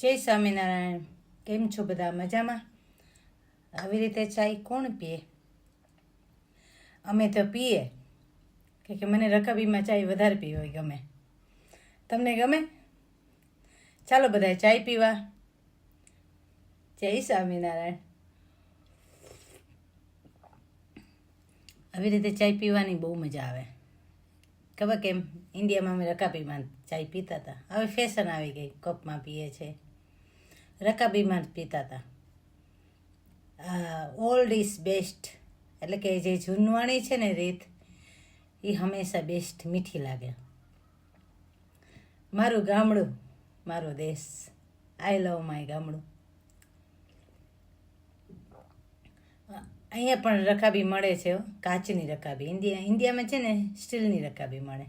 જય સ્વામિનારાયણ. કેમ છો બધા? મજામાં? આવી રીતે ચાય કોણ પીએ? અમે તો પીએ કે મને રકાબીમાં ચાય વધારે પીવી ગમે. તમને ગમે? ચાલો બધા ચાય પીવા. જય સ્વામિનારાયણ. આવી રીતે ચાય પીવાની બહુ મજા આવે. ખબર કેમ? ઇન્ડિયામાં અમે રકાબીમાં ચાય પીતા હતા. હવે ફેશન આવી ગઈ, કપમાં પીએ છે. રકાબીમાં જ પીતા હતા. ઓલ્ડ ઇઝ બેસ્ટ, એટલે કે જે જૂનવાણી છે ને રીત, એ હંમેશા બેસ્ટ, મીઠી લાગે. મારું ગામડું, મારો દેશ. આઈ લવ માય ગામડું. અહીંયા પણ રકાબી મળે છે, કાચની રકાબી. ઇન્ડિયામાં છે ને સ્ટીલની રકાબી મળે.